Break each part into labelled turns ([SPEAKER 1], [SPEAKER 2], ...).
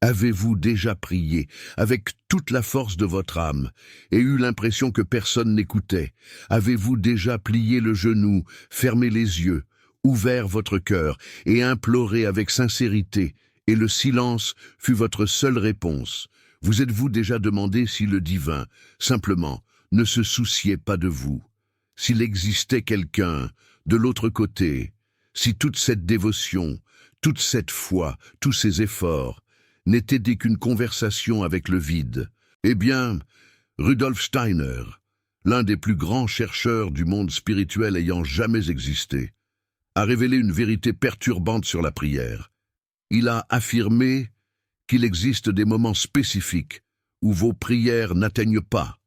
[SPEAKER 1] Avez-vous déjà prié avec toute la force de votre âme et eu l'impression que personne n'écoutait? Avez-vous déjà plié le genou, fermé les yeux, ouvert votre cœur et imploré avec sincérité, et le silence fut votre seule réponse? Vous êtes-vous déjà demandé si le divin, simplement, ne se souciait pas de vous? S'il existait quelqu'un de l'autre côté, si toute cette dévotion, toute cette foi, tous ces efforts n'était qu'une conversation avec le vide? Eh bien, Rudolf Steiner, l'un des plus grands chercheurs du monde spirituel ayant jamais existé, a révélé une vérité perturbante sur la prière. Il a affirmé qu'il existe des moments spécifiques où vos prières n'atteignent pas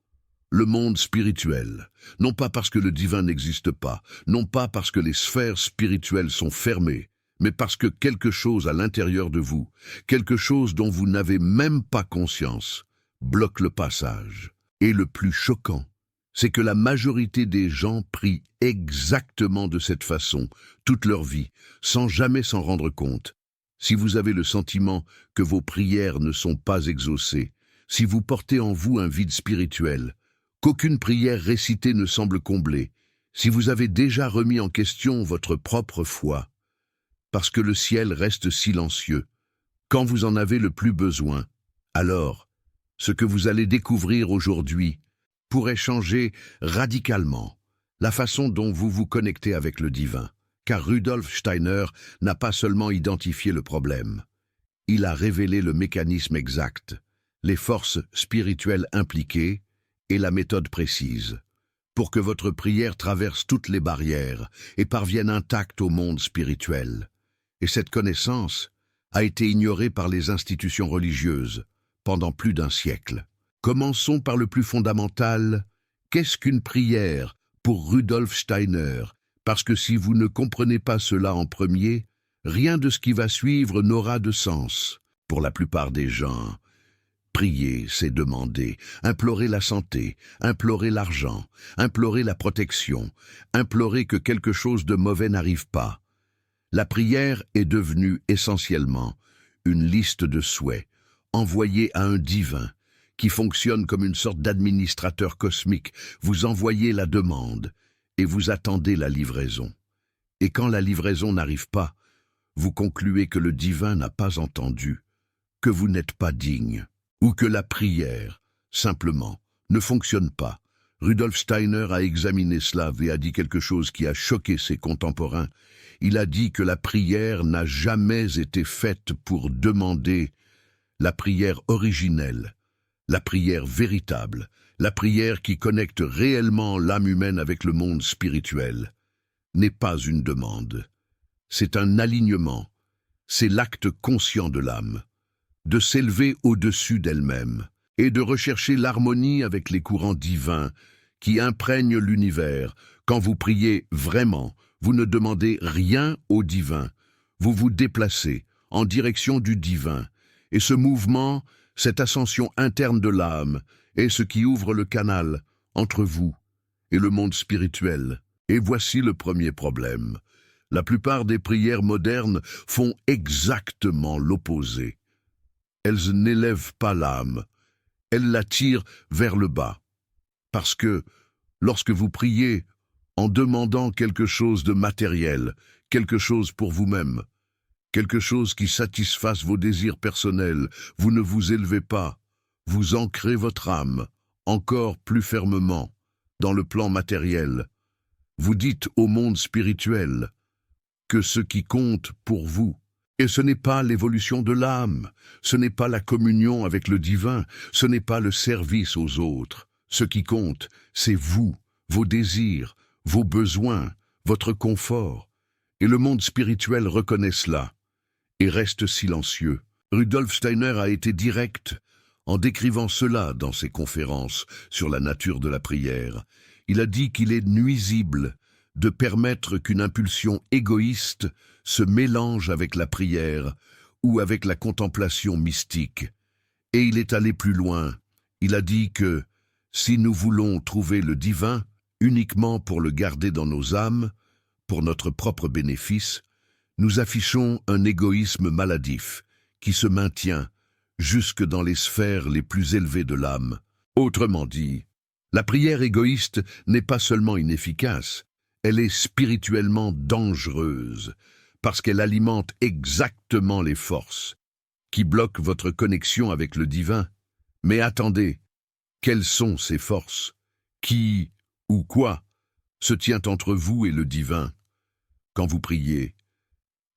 [SPEAKER 1] le monde spirituel, non pas parce que le divin n'existe pas, non pas parce que les sphères spirituelles sont fermées, mais parce que quelque chose à l'intérieur de vous, quelque chose dont vous n'avez même pas conscience, bloque le passage. Et le plus choquant, c'est que la majorité des gens prient exactement de cette façon, toute leur vie, sans jamais s'en rendre compte. Si vous avez le sentiment que vos prières ne sont pas exaucées, si vous portez en vous un vide spirituel, qu'aucune prière récitée ne semble combler, si vous avez déjà remis en question votre propre foi, parce que le ciel reste silencieux, quand vous en avez le plus besoin, alors, ce que vous allez découvrir aujourd'hui pourrait changer radicalement la façon dont vous vous connectez avec le divin. Car Rudolf Steiner n'a pas seulement identifié le problème, il a révélé le mécanisme exact, les forces spirituelles impliquées et la méthode précise, pour que votre prière traverse toutes les barrières et parvienne intacte au monde spirituel. Et cette connaissance a été ignorée par les institutions religieuses pendant plus d'un siècle. Commençons par le plus fondamental. Qu'est-ce qu'une prière pour Rudolf Steiner? Parce que si vous ne comprenez pas cela en premier, rien de ce qui va suivre n'aura de sens. Pour la plupart des gens, prier, c'est demander, implorer la santé, implorer l'argent, implorer la protection, implorer que quelque chose de mauvais n'arrive pas. La prière est devenue essentiellement une liste de souhaits envoyée à un divin qui fonctionne comme une sorte d'administrateur cosmique. Vous envoyez la demande et vous attendez la livraison. Et quand la livraison n'arrive pas, vous concluez que le divin n'a pas entendu, que vous n'êtes pas digne, ou que la prière, simplement, ne fonctionne pas. Rudolf Steiner a examiné cela et a dit quelque chose qui a choqué ses contemporains. Il a dit que la prière n'a jamais été faite pour demander. La prière originelle, la prière véritable, la prière qui connecte réellement l'âme humaine avec le monde spirituel, n'est pas une demande. C'est un alignement, c'est l'acte conscient de l'âme, de s'élever au-dessus d'elle-même et de rechercher l'harmonie avec les courants divins qui imprègnent l'univers. Quand vous priez vraiment, vous ne demandez rien au divin, vous vous déplacez en direction du divin, et ce mouvement, cette ascension interne de l'âme, est ce qui ouvre le canal entre vous et le monde spirituel. Et voici le premier problème. La plupart des prières modernes font exactement l'opposé. Elles n'élèvent pas l'âme, elles la tirent vers le bas. Parce que, lorsque vous priez en demandant quelque chose de matériel, quelque chose pour vous-même, quelque chose qui satisfasse vos désirs personnels, vous ne vous élevez pas, vous ancrez votre âme encore plus fermement dans le plan matériel. Vous dites au monde spirituel que ce qui compte pour vous, et ce n'est pas l'évolution de l'âme, ce n'est pas la communion avec le divin, ce n'est pas le service aux autres. Ce qui compte, c'est vous, vos désirs, vos besoins, votre confort. Et le monde spirituel reconnaît cela et reste silencieux. Rudolf Steiner a été direct en décrivant cela dans ses conférences sur la nature de la prière. Il a dit qu'il est nuisible de permettre qu'une impulsion égoïste se mélange avec la prière ou avec la contemplation mystique. Et il est allé plus loin. Il a dit que si nous voulons trouver le divin uniquement pour le garder dans nos âmes, pour notre propre bénéfice, nous affichons un égoïsme maladif qui se maintient jusque dans les sphères les plus élevées de l'âme. Autrement dit, la prière égoïste n'est pas seulement inefficace, elle est spirituellement dangereuse, parce qu'elle alimente exactement les forces qui bloquent votre connexion avec le divin. Mais attendez, quelles sont ces forces? Qui ou quoi se tient entre vous et le divin quand vous priez?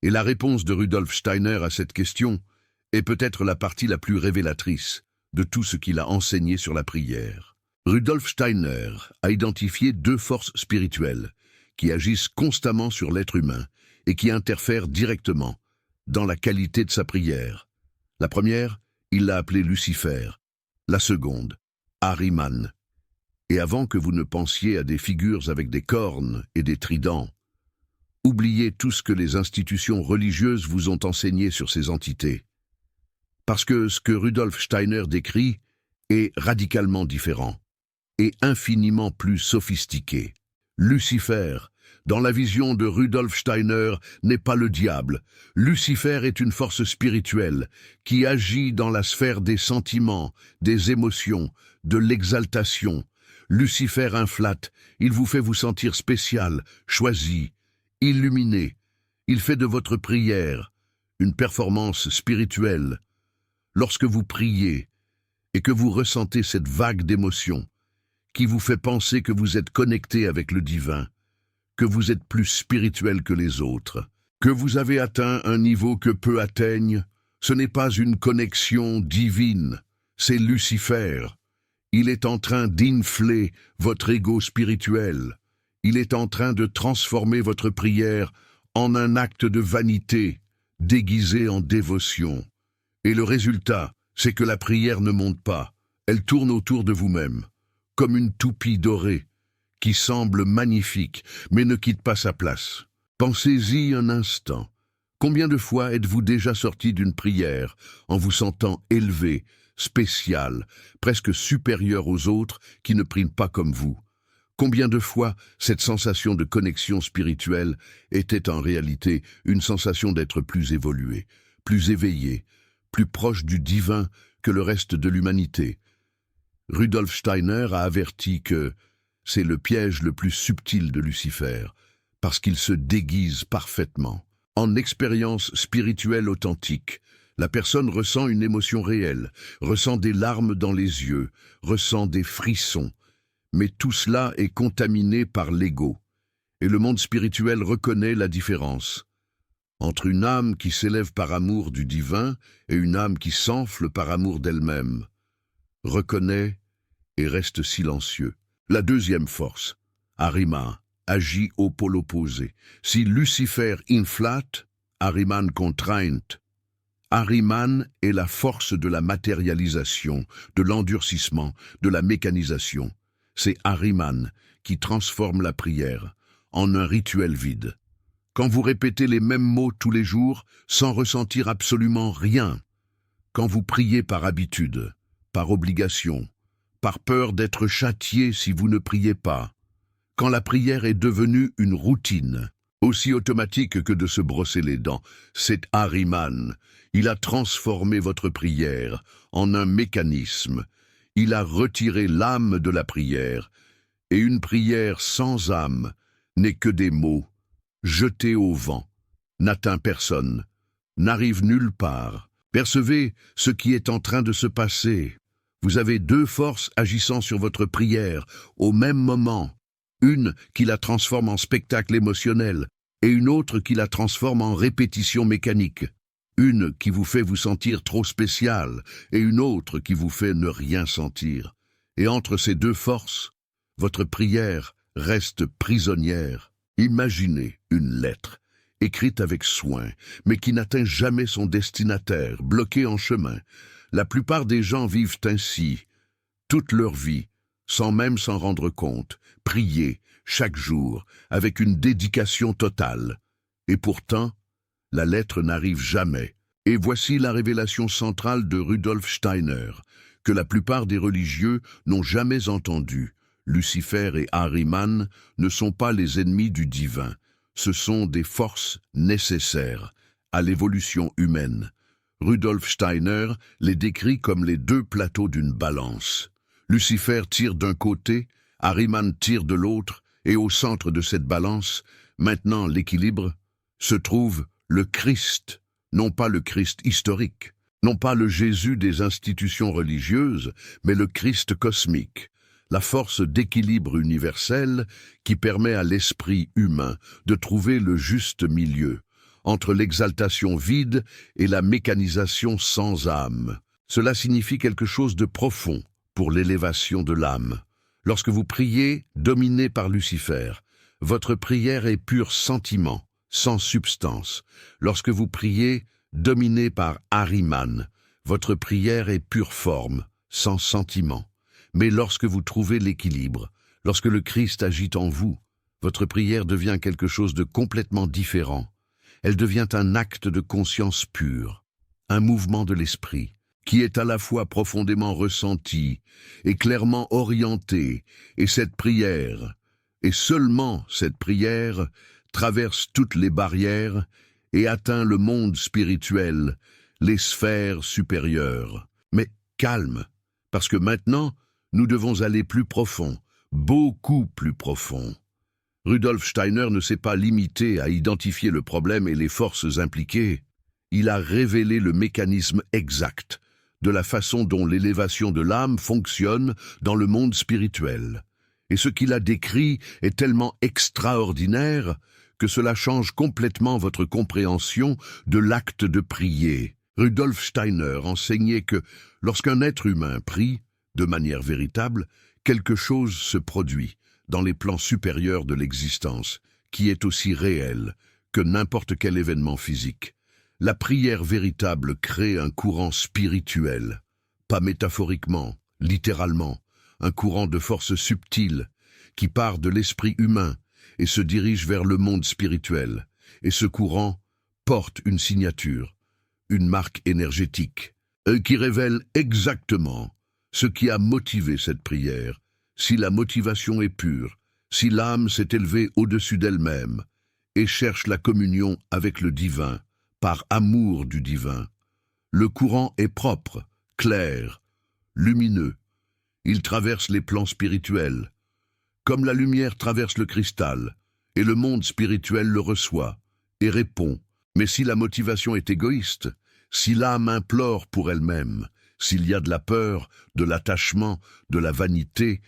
[SPEAKER 1] Et la réponse de Rudolf Steiner à cette question est peut-être la partie la plus révélatrice de tout ce qu'il a enseigné sur la prière. Rudolf Steiner a identifié deux forces spirituelles qui agissent constamment sur l'être humain et qui interfèrent directement dans la qualité de sa prière. La première, il l'a appelée Lucifer. La seconde, Ahriman. Et avant que vous ne pensiez à des figures avec des cornes et des tridents, oubliez tout ce que les institutions religieuses vous ont enseigné sur ces entités. Parce que ce que Rudolf Steiner décrit est radicalement différent et infiniment plus sophistiqué. Lucifer, dans la vision de Rudolf Steiner, n'est pas le diable. Lucifer est une force spirituelle qui agit dans la sphère des sentiments, des émotions, de l'exaltation. Lucifer inflate, il vous fait vous sentir spécial, choisi, illuminé. Il fait de votre prière une performance spirituelle. Lorsque vous priez et que vous ressentez cette vague d'émotion qui vous fait penser que vous êtes connecté avec le divin, que vous êtes plus spirituel que les autres, que vous avez atteint un niveau que peu atteignent, ce n'est pas une connexion divine, c'est Lucifer. Il est en train d'infler votre ego spirituel. Il est en train de transformer votre prière en un acte de vanité, déguisé en dévotion. Et le résultat, c'est que la prière ne monte pas, elle tourne autour de vous-même, comme une toupie dorée, qui semble magnifique, mais ne quitte pas sa place. Pensez-y un instant. Combien de fois êtes-vous déjà sorti d'une prière en vous sentant élevé, spécial, presque supérieur aux autres qui ne prient pas comme vous? Combien de fois cette sensation de connexion spirituelle était en réalité une sensation d'être plus évolué, plus éveillé, plus proche du divin que le reste de l'humanité? Rudolf Steiner a averti que c'est le piège le plus subtil de Lucifer, parce qu'il se déguise parfaitement. En expérience spirituelle authentique, la personne ressent une émotion réelle, ressent des larmes dans les yeux, ressent des frissons, mais tout cela est contaminé par l'ego, et le monde spirituel reconnaît la différence entre une âme qui s'élève par amour du divin et une âme qui s'enfle par amour d'elle-même, reconnaît et reste silencieux. La deuxième force, Ahriman, agit au pôle opposé. Si Lucifer inflate, Ahriman contraint. Ahriman est la force de la matérialisation, de l'endurcissement, de la mécanisation. C'est Ahriman qui transforme la prière en un rituel vide. Quand vous répétez les mêmes mots tous les jours sans ressentir absolument rien, quand vous priez par habitude, par obligation, par peur d'être châtié si vous ne priez pas, quand la prière est devenue une routine, aussi automatique que de se brosser les dents, c'est Ahriman. Il a transformé votre prière en un mécanisme. Il a retiré l'âme de la prière, et une prière sans âme n'est que des mots, jetés au vent, n'atteint personne, n'arrive nulle part. Percevez ce qui est en train de se passer. Vous avez deux forces agissant sur votre prière au même moment, une qui la transforme en spectacle émotionnel et une autre qui la transforme en répétition mécanique. Une qui vous fait vous sentir trop spécial et une autre qui vous fait ne rien sentir. Et entre ces deux forces, votre prière reste prisonnière. Imaginez une lettre, écrite avec soin, mais qui n'atteint jamais son destinataire, bloquée en chemin. La plupart des gens vivent ainsi, toute leur vie, sans même s'en rendre compte, prier chaque jour, avec une dédication totale. Et pourtant, la lettre n'arrive jamais. Et voici la révélation centrale de Rudolf Steiner, que la plupart des religieux n'ont jamais entendue. Lucifer et Ahriman ne sont pas les ennemis du divin, ce sont des forces nécessaires à l'évolution humaine. Rudolf Steiner les décrit comme les deux plateaux d'une balance. Lucifer tire d'un côté, Ahriman tire de l'autre, et au centre de cette balance, maintenant l'équilibre, se trouve le Christ, non pas le Christ historique, non pas le Jésus des institutions religieuses, mais le Christ cosmique, la force d'équilibre universelle qui permet à l'esprit humain de trouver le juste milieu entre l'exaltation vide et la mécanisation sans âme. Cela signifie quelque chose de profond pour l'élévation de l'âme. Lorsque vous priez, dominé par Lucifer, votre prière est pur sentiment, sans substance. Lorsque vous priez, dominé par Ahriman, votre prière est pure forme, sans sentiment. Mais lorsque vous trouvez l'équilibre, lorsque le Christ agit en vous, votre prière devient quelque chose de complètement différent. Elle devient un acte de conscience pure, un mouvement de l'esprit, qui est à la fois profondément ressenti et clairement orienté, et cette prière, et seulement cette prière, traverse toutes les barrières et atteint le monde spirituel, les sphères supérieures. Mais calme, parce que maintenant, nous devons aller plus profond, beaucoup plus profond. Rudolf Steiner ne s'est pas limité à identifier le problème et les forces impliquées. Il a révélé le mécanisme exact de la façon dont l'élévation de l'âme fonctionne dans le monde spirituel. Et ce qu'il a décrit est tellement extraordinaire que cela change complètement votre compréhension de l'acte de prier. Rudolf Steiner enseignait que lorsqu'un être humain prie, de manière véritable, quelque chose se produit dans les plans supérieurs de l'existence, qui est aussi réel que n'importe quel événement physique. La prière véritable crée un courant spirituel, pas métaphoriquement, littéralement, un courant de force subtile qui part de l'esprit humain et se dirige vers le monde spirituel. Et ce courant porte une signature, une marque énergétique, qui révèle exactement ce qui a motivé cette prière. Si la motivation est pure, si l'âme s'est élevée au-dessus d'elle-même et cherche la communion avec le divin, par amour du divin, le courant est propre, clair, lumineux. Il traverse les plans spirituels, comme la lumière traverse le cristal, et le monde spirituel le reçoit et répond. Mais si la motivation est égoïste, si l'âme implore pour elle-même, s'il y a de la peur, de l'attachement, de la vanité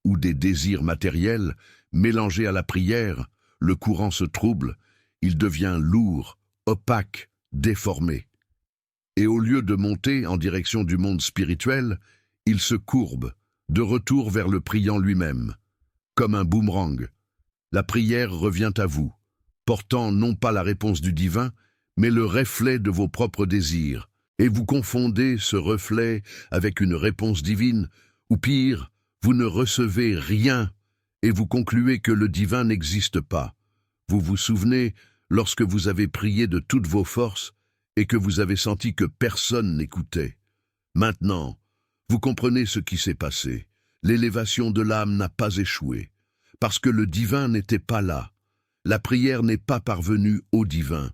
[SPEAKER 1] ou des désirs matériels, mélangés à la prière, le courant se trouble, il devient lourd, opaque, déformé. Et au lieu de monter en direction du monde spirituel, il se courbe, de retour vers le priant lui-même. Comme un boomerang, la prière revient à vous, portant non pas la réponse du divin, mais le reflet de vos propres désirs, et vous confondez ce reflet avec une réponse divine, ou pire, vous ne recevez rien, et vous concluez que le divin n'existe pas. Vous vous souvenez, lorsque vous avez prié de toutes vos forces, et que vous avez senti que personne n'écoutait. Maintenant, vous comprenez ce qui s'est passé. L'élévation de l'âme n'a pas échoué, parce que le divin n'était pas là. La prière n'est pas parvenue au divin,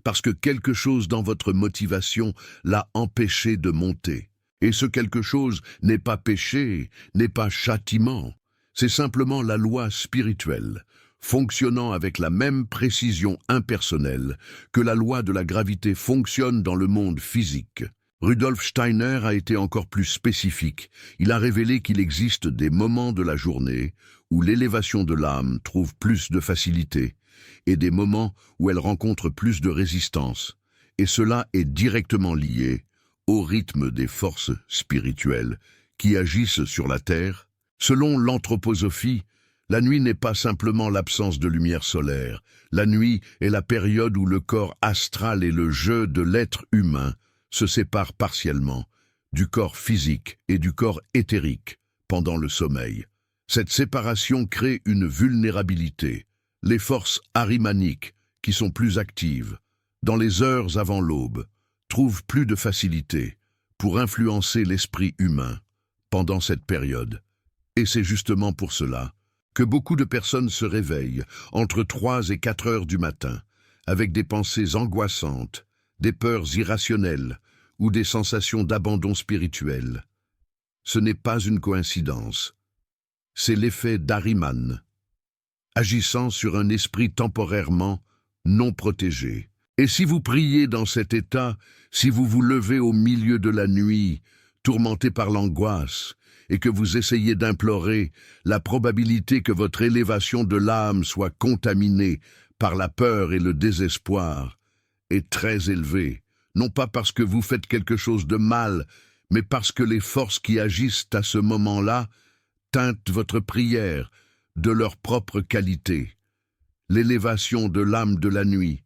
[SPEAKER 1] parce que quelque chose dans votre motivation l'a empêché de monter. Et ce quelque chose n'est pas péché, n'est pas châtiment. C'est simplement la loi spirituelle, fonctionnant avec la même précision impersonnelle que la loi de la gravité fonctionne dans le monde physique. Rudolf Steiner a été encore plus spécifique. Il a révélé qu'il existe des moments de la journée où l'élévation de l'âme trouve plus de facilité et des moments où elle rencontre plus de résistance. Et cela est directement lié au rythme des forces spirituelles qui agissent sur la Terre. Selon l'anthroposophie, la nuit n'est pas simplement l'absence de lumière solaire. La nuit est la période où le corps astral et le jeu de l'être humain se séparent partiellement du corps physique et du corps éthérique pendant le sommeil. Cette séparation crée une vulnérabilité. Les forces ahrimaniques, qui sont plus actives, dans les heures avant l'aube, trouvent plus de facilité pour influencer l'esprit humain pendant cette période. Et c'est justement pour cela que beaucoup de personnes se réveillent entre 3 et 4 heures du matin, avec des pensées angoissantes, des peurs irrationnelles, ou des sensations d'abandon spirituel. Ce n'est pas une coïncidence. C'est l'effet d'Ahriman, agissant sur un esprit temporairement non protégé. Et si vous priez dans cet état, si vous vous levez au milieu de la nuit, tourmenté par l'angoisse, et que vous essayez d'implorer, la probabilité que votre élévation de l'âme soit contaminée par la peur et le désespoir est très élevée, non pas parce que vous faites quelque chose de mal, mais parce que les forces qui agissent à ce moment-là teintent votre prière de leur propre qualité. L'élévation de l'âme de la nuit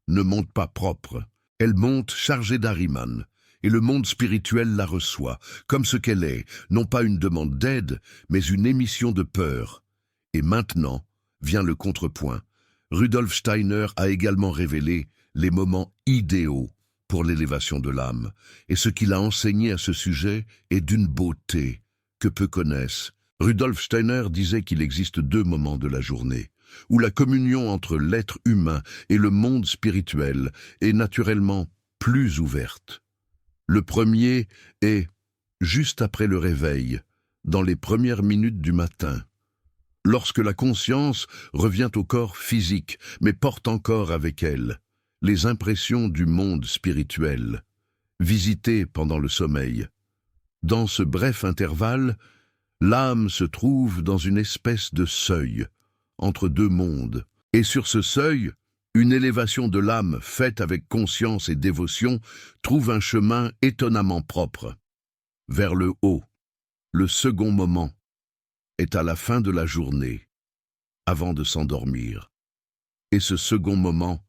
[SPEAKER 1] ne monte pas propre, elle monte chargée d'Ahriman, et le monde spirituel la reçoit, comme ce qu'elle est, non pas une demande d'aide, mais une émission de peur. Et maintenant vient le contrepoint. Rudolf Steiner a également révélé les moments idéaux pour l'élévation de l'âme, et ce qu'il a enseigné à ce sujet est d'une beauté que peu connaissent. Rudolf Steiner disait qu'il existe 2 moments de la journée, où la communion entre l'être humain et le monde spirituel est naturellement plus ouverte. Le premier est juste après le réveil, dans les premières minutes du matin, lorsque la conscience revient au corps physique, mais porte encore avec elle les impressions du monde spirituel, visitées pendant le sommeil. Dans ce bref intervalle, l'âme se trouve dans une espèce de seuil entre 2 mondes, et sur ce seuil, une élévation de l'âme faite avec conscience et dévotion trouve un chemin étonnamment propre, vers le haut. Le second moment est à la fin de la journée, avant de s'endormir. Et ce second moment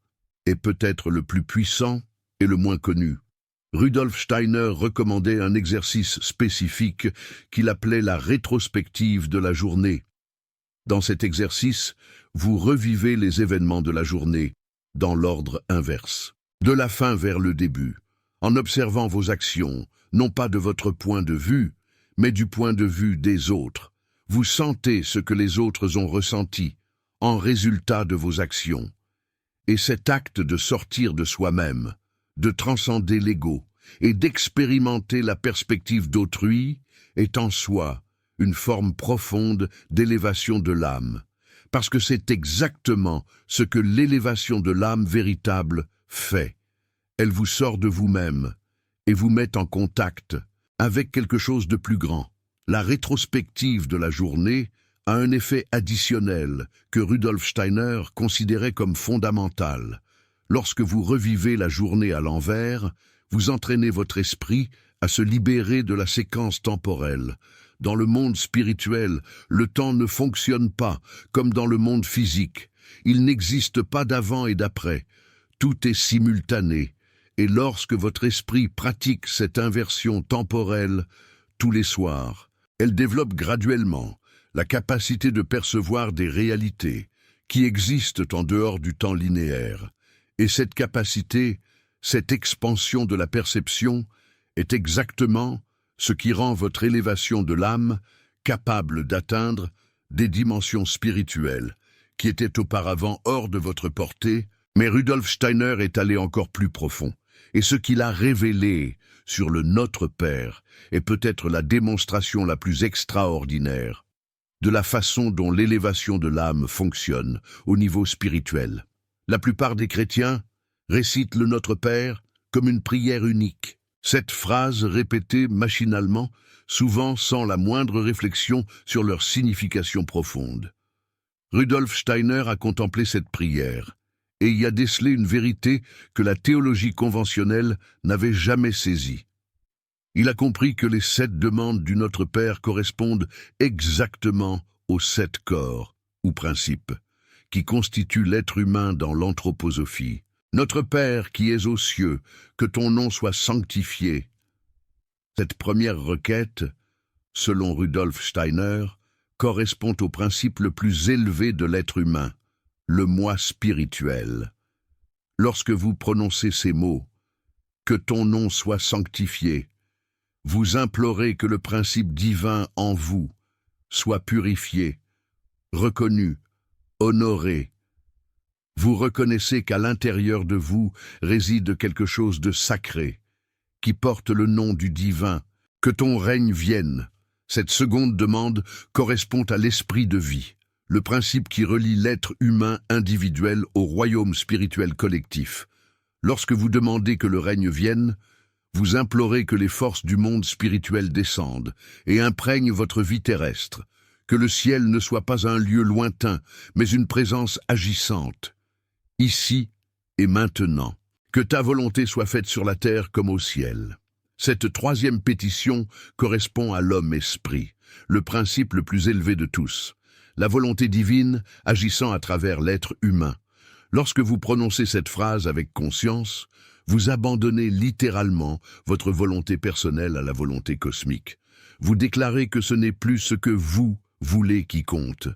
[SPEAKER 1] est peut-être le plus puissant et le moins connu. Rudolf Steiner recommandait un exercice spécifique qu'il appelait la rétrospective de la journée. Dans cet exercice, vous revivez les événements de la journée, dans l'ordre inverse, de la fin vers le début, en observant vos actions, non pas de votre point de vue, mais du point de vue des autres. Vous sentez ce que les autres ont ressenti, en résultat de vos actions. Et cet acte de sortir de soi-même, de transcender l'ego et d'expérimenter la perspective d'autrui est en soi une forme profonde d'élévation de l'âme, parce que c'est exactement ce que l'élévation de l'âme véritable fait. Elle vous sort de vous-même et vous met en contact avec quelque chose de plus grand. La rétrospective de la journée a un effet additionnel que Rudolf Steiner considérait comme fondamental. Lorsque vous revivez la journée à l'envers, vous entraînez votre esprit à se libérer de la séquence temporelle. Dans le monde spirituel, le temps ne fonctionne pas comme dans le monde physique. Il n'existe pas d'avant et d'après. Tout est simultané. Et lorsque votre esprit pratique cette inversion temporelle tous les soirs, elle développe graduellement la capacité de percevoir des réalités qui existent en dehors du temps linéaire. Et cette capacité, cette expansion de la perception, est exactement ce qui rend votre élévation de l'âme capable d'atteindre des dimensions spirituelles qui étaient auparavant hors de votre portée, mais Rudolf Steiner est allé encore plus profond. Et ce qu'il a révélé sur le Notre Père est peut-être la démonstration la plus extraordinaire de la façon dont l'élévation de l'âme fonctionne au niveau spirituel. La plupart des chrétiens récitent le Notre Père comme une prière unique. Cette phrase répétée machinalement, souvent sans la moindre réflexion sur leur signification profonde. Rudolf Steiner a contemplé cette prière et y a décelé une vérité que la théologie conventionnelle n'avait jamais saisie. Il a compris que les 7 demandes du Notre Père correspondent exactement aux 7 corps, ou principes, qui constituent l'être humain dans l'anthroposophie. Notre Père qui es aux cieux, que ton nom soit sanctifié. Cette première requête, selon Rudolf Steiner, correspond au principe le plus élevé de l'être humain, le moi spirituel. Lorsque vous prononcez ces mots, que ton nom soit sanctifié, vous implorez que le principe divin en vous soit purifié, reconnu, honoré. Vous reconnaissez qu'à l'intérieur de vous réside quelque chose de sacré, qui porte le nom du divin. Que ton règne vienne. Cette seconde demande correspond à l'esprit de vie, le principe qui relie l'être humain individuel au royaume spirituel collectif. Lorsque vous demandez que le règne vienne, vous implorez que les forces du monde spirituel descendent et imprègnent votre vie terrestre, que le ciel ne soit pas un lieu lointain, mais une présence agissante, ici et maintenant. Que ta volonté soit faite sur la terre comme au ciel. Cette troisième pétition correspond à l'homme-esprit, le principe le plus élevé de tous, la volonté divine agissant à travers l'être humain. Lorsque vous prononcez cette phrase avec conscience, vous abandonnez littéralement votre volonté personnelle à la volonté cosmique. Vous déclarez que ce n'est plus ce que vous voulez qui compte,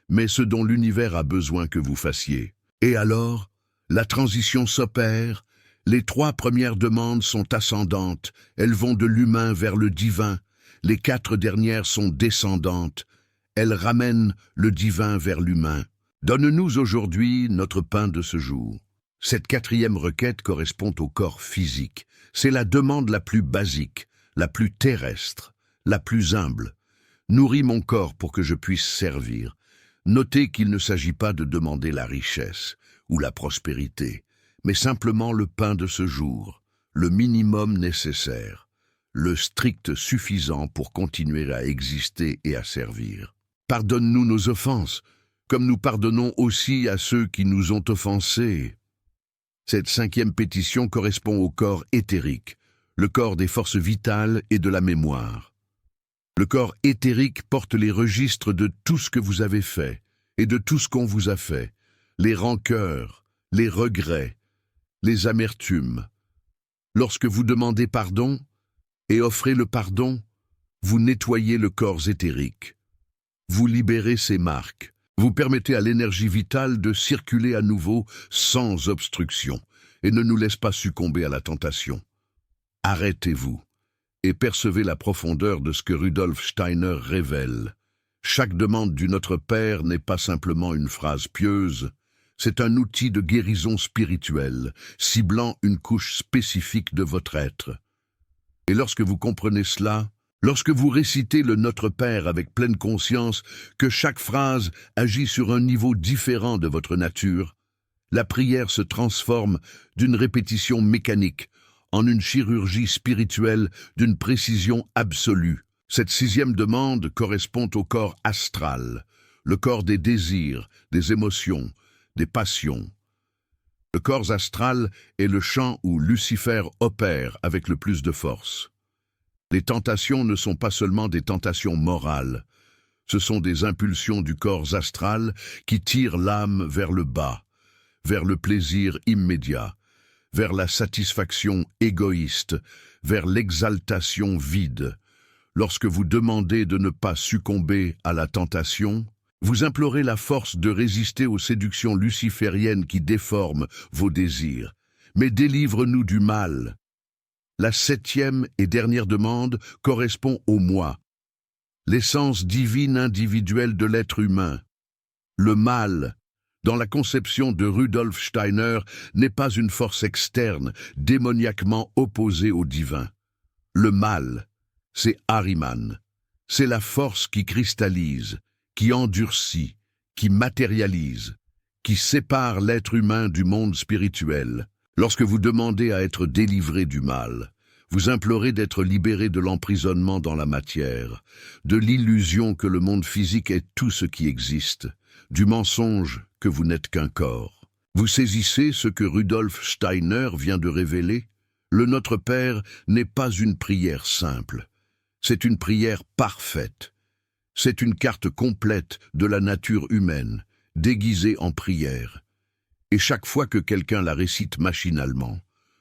[SPEAKER 1] mais ce dont l'univers a besoin que vous fassiez. Et alors, la transition s'opère. Les trois premières demandes sont ascendantes, elles vont de l'humain vers le divin. Les quatre dernières sont descendantes, elles ramènent le divin vers l'humain. Donne-nous aujourd'hui notre pain de ce jour. Cette quatrième requête correspond au corps physique. C'est la demande la plus basique, la plus terrestre, la plus humble. Nourris mon corps pour que je puisse servir. Notez qu'il ne s'agit pas de demander la richesse ou la prospérité, mais simplement le pain de ce jour, le minimum nécessaire, le strict suffisant pour continuer à exister et à servir. Pardonne-nous nos offenses, comme nous pardonnons aussi à ceux qui nous ont offensés. Cette cinquième pétition correspond au corps éthérique, le corps des forces vitales et de la mémoire. Le corps éthérique porte les registres de tout ce que vous avez fait et de tout ce qu'on vous a fait, les rancœurs, les regrets, les amertumes. Lorsque vous demandez pardon et offrez le pardon, vous nettoyez le corps éthérique. Vous libérez ses marques. Vous permettez à l'énergie vitale de circuler à nouveau sans obstruction et ne nous laisse pas succomber à la tentation. Arrêtez-vous et percevez la profondeur de ce que Rudolf Steiner révèle. Chaque demande du Notre Père n'est pas simplement une phrase pieuse, c'est un outil de guérison spirituelle, ciblant une couche spécifique de votre être. Et lorsque vous comprenez cela, lorsque vous récitez le Notre Père avec pleine conscience que chaque phrase agit sur un niveau différent de votre nature, la prière se transforme d'une répétition mécanique en une chirurgie spirituelle d'une précision absolue. Cette sixième demande correspond au corps astral, le corps des désirs, des émotions, des passions. Le corps astral est le champ où Lucifer opère avec le plus de force. Les tentations ne sont pas seulement des tentations morales, ce sont des impulsions du corps astral qui tirent l'âme vers le bas, vers le plaisir immédiat, vers la satisfaction égoïste, vers l'exaltation vide. Lorsque vous demandez de ne pas succomber à la tentation, vous implorez la force de résister aux séductions lucifériennes qui déforment vos désirs. Mais délivre-nous du mal. La septième et dernière demande correspond au moi, l'essence divine individuelle de l'être humain. Le mal, dans la conception de Rudolf Steiner, n'est pas une force externe, démoniaquement opposée au divin. Le mal, c'est Ahriman. C'est la force qui cristallise, qui endurcit, qui matérialise, qui sépare l'être humain du monde spirituel. Lorsque vous demandez à être délivré du mal, vous implorez d'être libéré de l'emprisonnement dans la matière, de l'illusion que le monde physique est tout ce qui existe, du mensonge que vous n'êtes qu'un corps. Vous saisissez ce que Rudolf Steiner vient de révéler? Le Notre Père n'est pas une prière simple, c'est une prière parfaite. C'est une carte complète de la nature humaine, déguisée en prière. Et chaque fois que quelqu'un la récite machinalement,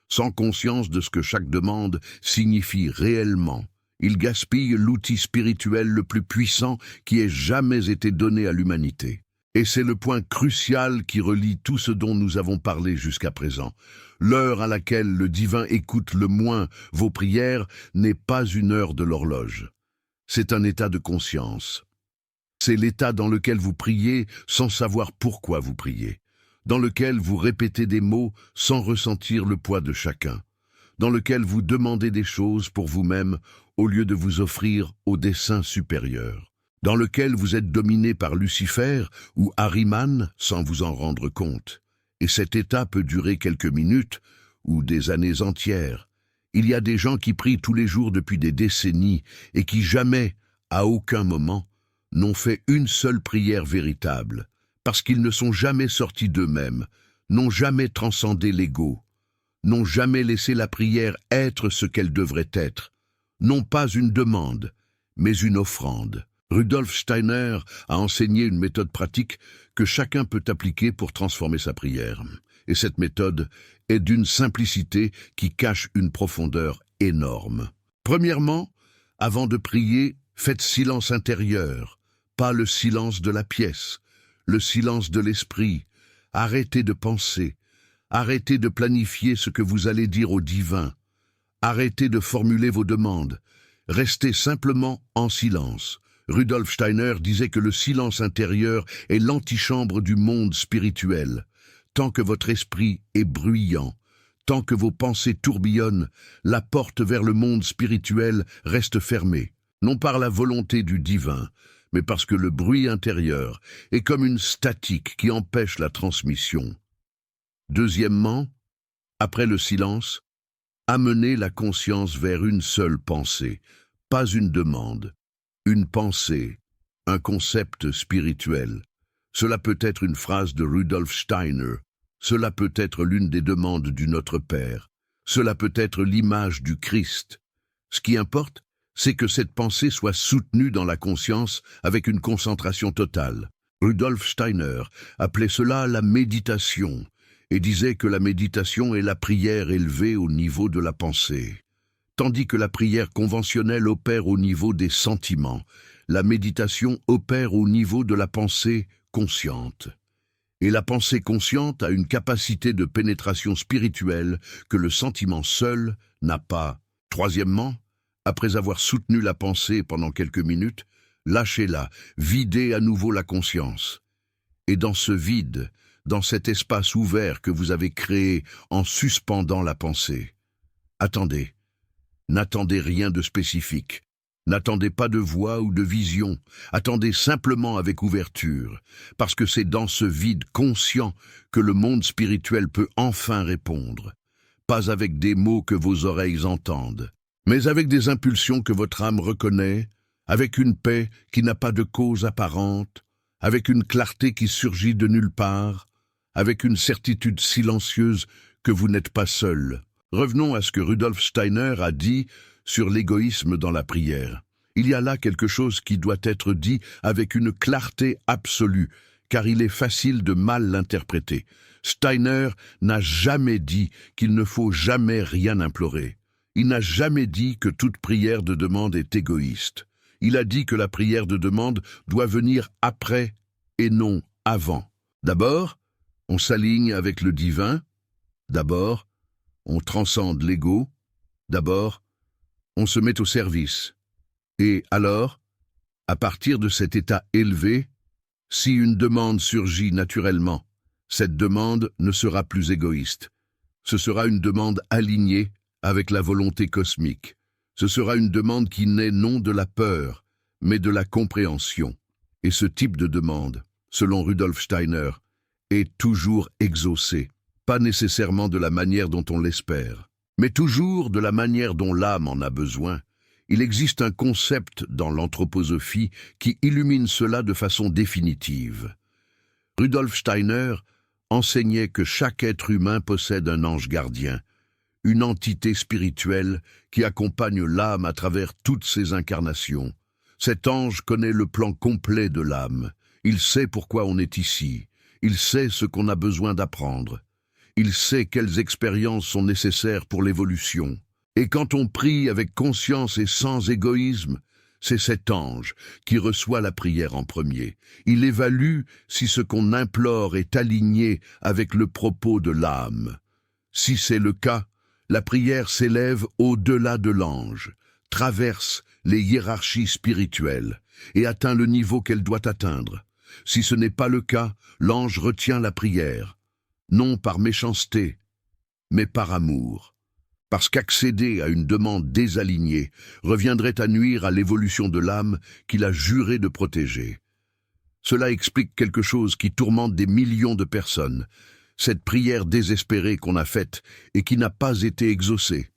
[SPEAKER 1] sans conscience de ce que chaque demande signifie réellement, il gaspille l'outil spirituel le plus puissant qui ait jamais été donné à l'humanité. Et c'est le point crucial qui relie tout ce dont nous avons parlé jusqu'à présent. L'heure à laquelle le divin écoute le moins vos prières n'est pas une heure de l'horloge. C'est un état de conscience. C'est l'état dans lequel vous priez sans savoir pourquoi vous priez, dans lequel vous répétez des mots sans ressentir le poids de chacun, dans lequel vous demandez des choses pour vous-même au lieu de vous offrir au dessein supérieur, dans lequel vous êtes dominé par Lucifer ou Ahriman sans vous en rendre compte. Et cet état peut durer quelques minutes ou des années entières. Il y a des gens qui prient tous les jours depuis des décennies et qui jamais, à aucun moment, n'ont fait une seule prière véritable, parce qu'ils ne sont jamais sortis d'eux-mêmes, n'ont jamais transcendé l'ego, n'ont jamais laissé la prière être ce qu'elle devrait être, non pas une demande, mais une offrande. Rudolf Steiner a enseigné une méthode pratique que chacun peut appliquer pour transformer sa prière. Et cette méthode est d'une simplicité qui cache une profondeur énorme. Premièrement, avant de prier, faites silence intérieur, pas le silence de la pièce, le silence de l'esprit. Arrêtez de penser, arrêtez de planifier ce que vous allez dire au divin, arrêtez de formuler vos demandes, restez simplement en silence. Rudolf Steiner disait que le silence intérieur est l'antichambre du monde spirituel. Tant que votre esprit est bruyant, tant que vos pensées tourbillonnent, la porte vers le monde spirituel reste fermée, non par la volonté du divin, mais parce que le bruit intérieur est comme une statique qui empêche la transmission. Deuxièmement, après le silence, amenez la conscience vers une seule pensée, pas une demande, une pensée, un concept spirituel. Cela peut être une phrase de Rudolf Steiner, cela peut être l'une des demandes du Notre Père, cela peut être l'image du Christ. Ce qui importe, c'est que cette pensée soit soutenue dans la conscience avec une concentration totale. Rudolf Steiner appelait cela la méditation et disait que la méditation est la prière élevée au niveau de la pensée. Tandis que la prière conventionnelle opère au niveau des sentiments, la méditation opère au niveau de la pensée consciente. Et la pensée consciente a une capacité de pénétration spirituelle que le sentiment seul n'a pas. Troisièmement, après avoir soutenu la pensée pendant quelques minutes, lâchez-la, videz à nouveau la conscience. Et dans ce vide, dans cet espace ouvert que vous avez créé en suspendant la pensée, attendez. N'attendez rien de spécifique. N'attendez pas de voix ou de vision. Attendez simplement avec ouverture, parce que c'est dans ce vide conscient que le monde spirituel peut enfin répondre. Pas avec des mots que vos oreilles entendent, mais avec des impulsions que votre âme reconnaît, avec une paix qui n'a pas de cause apparente, avec une clarté qui surgit de nulle part, avec une certitude silencieuse que vous n'êtes pas seul. Revenons à ce que Rudolf Steiner a dit sur l'égoïsme dans la prière. Il y a là quelque chose qui doit être dit avec une clarté absolue, car il est facile de mal l'interpréter. Steiner n'a jamais dit qu'il ne faut jamais rien implorer. Il n'a jamais dit que toute prière de demande est égoïste. Il a dit que la prière de demande doit venir après et non avant. D'abord, on s'aligne avec le divin. D'abord, on transcende l'ego. D'abord, on se met au service. Et alors, à partir de cet état élevé, si une demande surgit naturellement, cette demande ne sera plus égoïste. Ce sera une demande alignée avec la volonté cosmique. Ce sera une demande qui naît non de la peur, mais de la compréhension. Et ce type de demande, selon Rudolf Steiner, est toujours exaucé. Pas nécessairement de la manière dont on l'espère, mais toujours de la manière dont l'âme en a besoin. Il existe un concept dans l'anthroposophie qui illumine cela de façon définitive. Rudolf Steiner enseignait que chaque être humain possède un ange gardien, une entité spirituelle qui accompagne l'âme à travers toutes ses incarnations. Cet ange connaît le plan complet de l'âme. Il sait pourquoi on est ici. Il sait ce qu'on a besoin d'apprendre. Il sait quelles expériences sont nécessaires pour l'évolution. Et quand on prie avec conscience et sans égoïsme, c'est cet ange qui reçoit la prière en premier. Il évalue si ce qu'on implore est aligné avec le propos de l'âme. Si c'est le cas, la prière s'élève au-delà de l'ange, traverse les hiérarchies spirituelles et atteint le niveau qu'elle doit atteindre. Si ce n'est pas le cas, l'ange retient la prière, non par méchanceté, mais par amour. parce qu'accéder à une demande désalignée reviendrait à nuire à l'évolution de l'âme qu'il a juré de protéger. Cela explique quelque chose qui tourmente des millions de personnes, cette prière désespérée qu'on a faite et qui n'a pas été exaucée.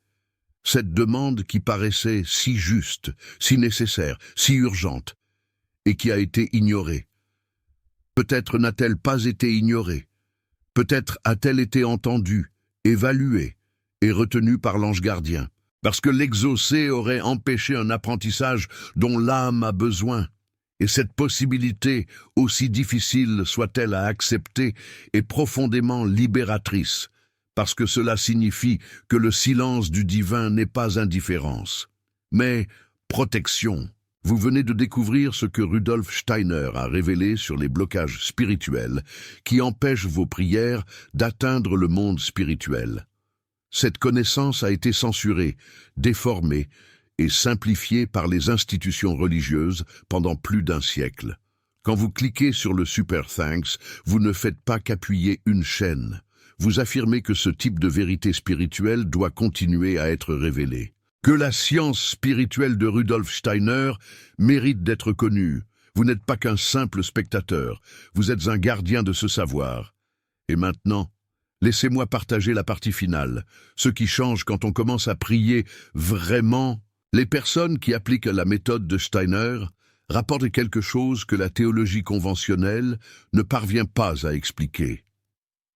[SPEAKER 1] Cette demande qui paraissait si juste, si nécessaire, si urgente, et qui a été ignorée. Peut-être n'a-t-elle pas été ignorée. Peut-être a-t-elle été entendue, évaluée et retenue par l'ange gardien, parce que l'exaucer aurait empêché un apprentissage dont l'âme a besoin. Et cette possibilité, aussi difficile soit-elle à accepter, est profondément libératrice, parce que cela signifie que le silence du divin n'est pas indifférence, mais protection. Vous venez de découvrir ce que Rudolf Steiner a révélé sur les blocages spirituels qui empêchent vos prières d'atteindre le monde spirituel. Cette connaissance a été censurée, déformée et simplifiée par les institutions religieuses pendant plus d'un siècle. Quand vous cliquez sur le Super Thanks, vous ne faites pas qu'appuyer une chaîne. Vous affirmez que ce type de vérité spirituelle doit continuer à être révélé. Que la science spirituelle de Rudolf Steiner mérite d'être connue. Vous n'êtes pas qu'un simple spectateur, vous êtes un gardien de ce savoir. Et maintenant, laissez-moi partager la partie finale, ce qui change quand on commence à prier vraiment. Les personnes qui appliquent la méthode de Steiner rapportent quelque chose que la théologie conventionnelle ne parvient pas à expliquer.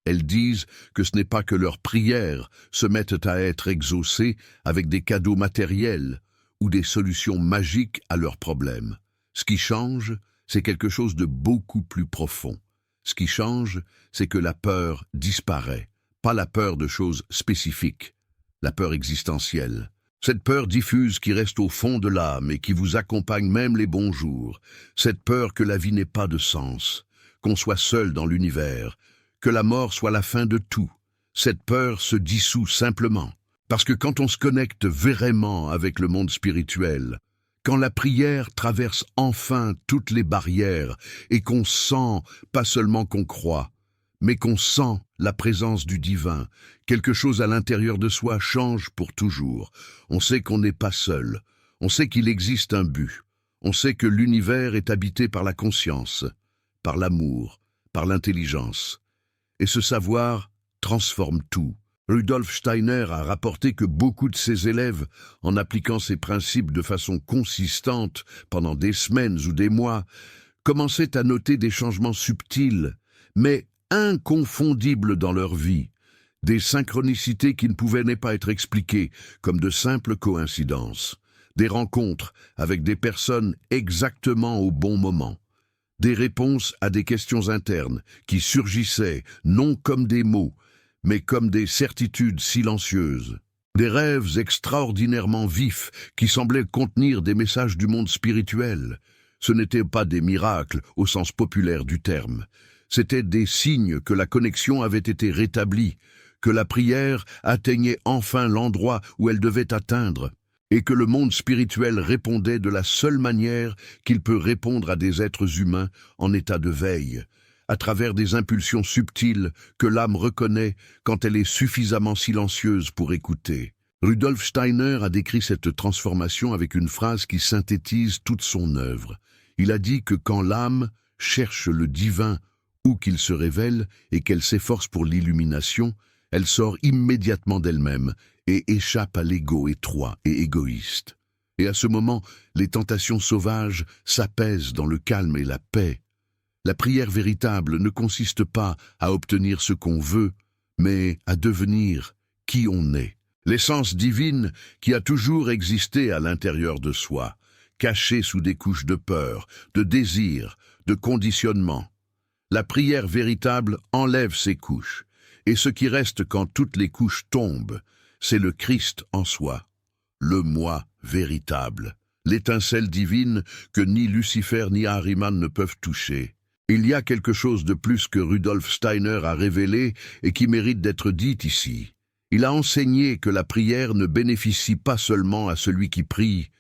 [SPEAKER 1] Elles disent que ce n'est pas que leurs prières se mettent à être exaucées avec des cadeaux matériels ou des solutions magiques à leurs problèmes. Ce qui change, c'est quelque chose de beaucoup plus profond. Ce qui change, c'est que la peur disparaît, pas la peur de choses spécifiques, la peur existentielle. Cette peur diffuse qui reste au fond de l'âme et qui vous accompagne même les bons jours. Cette peur que la vie n'ait pas de sens, qu'on soit seul dans l'univers, que la mort soit la fin de tout. Cette peur se dissout simplement. Parce que quand on se connecte vraiment avec le monde spirituel, quand la prière traverse enfin toutes les barrières et qu'on sent, pas seulement qu'on croit, mais qu'on sent la présence du divin, quelque chose à l'intérieur de soi change pour toujours. On sait qu'on n'est pas seul, on sait qu'il existe un but, on sait que l'univers est habité par la conscience, par l'amour, par l'intelligence. Et ce savoir transforme tout. Rudolf Steiner a rapporté que beaucoup de ses élèves, en appliquant ces principes de façon consistante pendant des semaines ou des mois, commençaient à noter des changements subtils, mais inconfondibles dans leur vie, des synchronicités qui ne pouvaient pas être expliquées comme de simples coïncidences, des rencontres avec des personnes exactement au bon moment, des réponses à des questions internes qui surgissaient non comme des mots, mais comme des certitudes silencieuses, des rêves extraordinairement vifs qui semblaient contenir des messages du monde spirituel. Ce n'étaient pas des miracles au sens populaire du terme, c'étaient des signes que la connexion avait été rétablie, que la prière atteignait enfin l'endroit où elle devait atteindre, et que le monde spirituel répondait de la seule manière qu'il peut répondre à des êtres humains en état de veille, à travers des impulsions subtiles que l'âme reconnaît quand elle est suffisamment silencieuse pour écouter. Rudolf Steiner a décrit cette transformation avec une phrase qui synthétise toute son œuvre. Il a dit que quand l'âme cherche le divin où qu'il se révèle et qu'elle s'efforce pour l'illumination, elle sort immédiatement d'elle-même et échappe à l'ego étroit et égoïste. Et à ce moment, les tentations sauvages s'apaisent dans le calme et la paix. La prière véritable ne consiste pas à obtenir ce qu'on veut, mais à devenir qui on est. L'essence divine qui a toujours existé à l'intérieur de soi, cachée sous des couches de peur, de désir, de conditionnement. La prière véritable enlève ces couches, et ce qui reste quand toutes les couches tombent, c'est le Christ en soi, le moi véritable, l'étincelle divine que ni Lucifer ni Ahriman ne peuvent toucher. Il y a quelque chose de plus que Rudolf Steiner a révélé et qui mérite d'être dit ici. Il a enseigné que la prière ne bénéficie pas seulement à celui qui prie.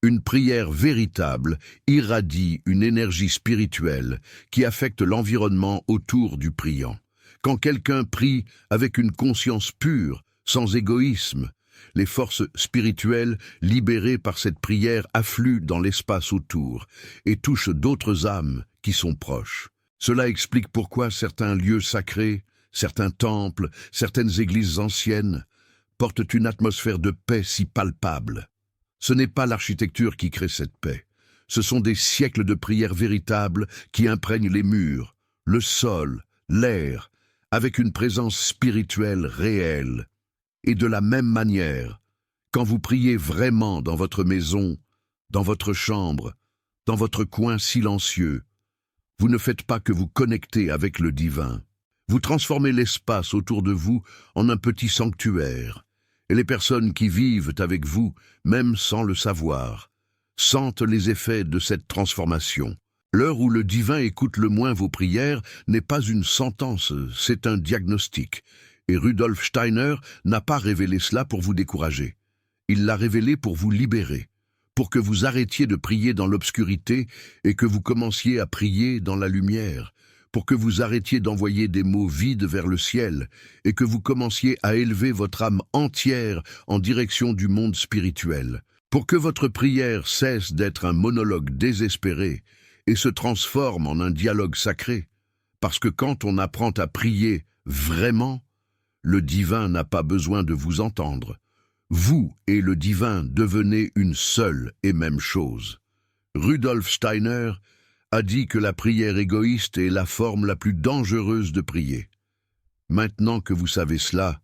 [SPEAKER 1] Une prière véritable irradie une énergie spirituelle qui affecte l'environnement autour du priant. Quand quelqu'un prie avec une conscience pure, sans égoïsme, Les forces spirituelles libérées par cette prière affluent dans l'espace autour et touchent d'autres âmes qui sont proches. Cela explique pourquoi certains lieux sacrés, certains temples, certaines églises anciennes portent une atmosphère de paix si palpable. Ce n'est pas l'architecture qui crée cette paix. Ce sont des siècles de prières véritables qui imprègnent les murs, le sol, l'air, avec une présence spirituelle réelle. Et de la même manière, quand vous priez vraiment dans votre maison, dans votre chambre, dans votre coin silencieux, vous ne faites pas que vous connecter avec le divin. Vous transformez l'espace autour de vous en un petit sanctuaire, et les personnes qui vivent avec vous, même sans le savoir, sentent les effets de cette transformation. L'heure où le divin écoute le moins vos prières n'est pas une sentence, c'est un diagnostic. Et Rudolf Steiner n'a pas révélé cela pour vous décourager. Il l'a révélé pour vous libérer, pour que vous arrêtiez de prier dans l'obscurité et que vous commenciez à prier dans la lumière, pour que vous arrêtiez d'envoyer des mots vides vers le ciel et que vous commenciez à élever votre âme entière en direction du monde spirituel, pour que votre prière cesse d'être un monologue désespéré et se transforme en un dialogue sacré, parce que quand on apprend à prier vraiment, le divin n'a pas besoin de vous entendre. Vous et le divin devenez une seule et même chose. Rudolf Steiner a dit que la prière égoïste est la forme la plus dangereuse de prier. Maintenant que vous savez cela,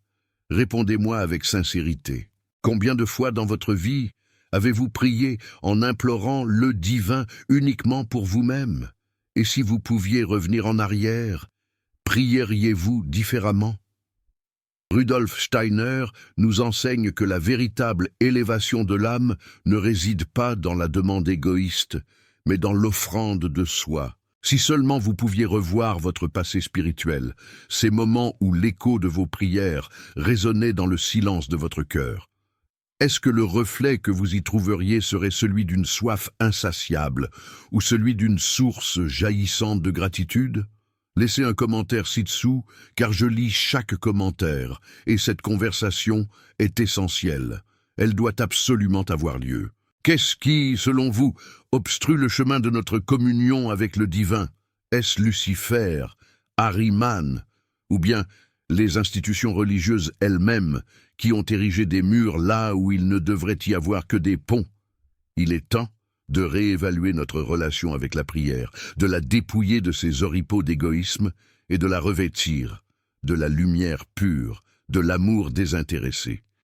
[SPEAKER 1] répondez-moi avec sincérité. Combien de fois dans votre vie avez-vous prié en implorant le divin uniquement pour vous-même? Et si vous pouviez revenir en arrière, prieriez-vous différemment? Rudolf Steiner nous enseigne que la véritable élévation de l'âme ne réside pas dans la demande égoïste, mais dans l'offrande de soi. Si seulement vous pouviez revoir votre passé spirituel, ces moments où l'écho de vos prières résonnait dans le silence de votre cœur. Est-ce que le reflet que vous y trouveriez serait celui d'une soif insatiable ou celui d'une source jaillissante de gratitude? Laissez un commentaire ci-dessous, car je lis chaque commentaire, et cette conversation est essentielle. Elle doit absolument avoir lieu. Qu'est-ce qui, selon vous, obstrue le chemin de notre communion avec le divin? Est-ce Lucifer, Ahriman, ou bien les institutions religieuses elles-mêmes qui ont érigé des murs là où il ne devrait y avoir que des ponts? Il est temps de réévaluer notre relation avec la prière, de la dépouiller de ses oripeaux d'égoïsme et de la revêtir de la lumière pure, de l'amour désintéressé.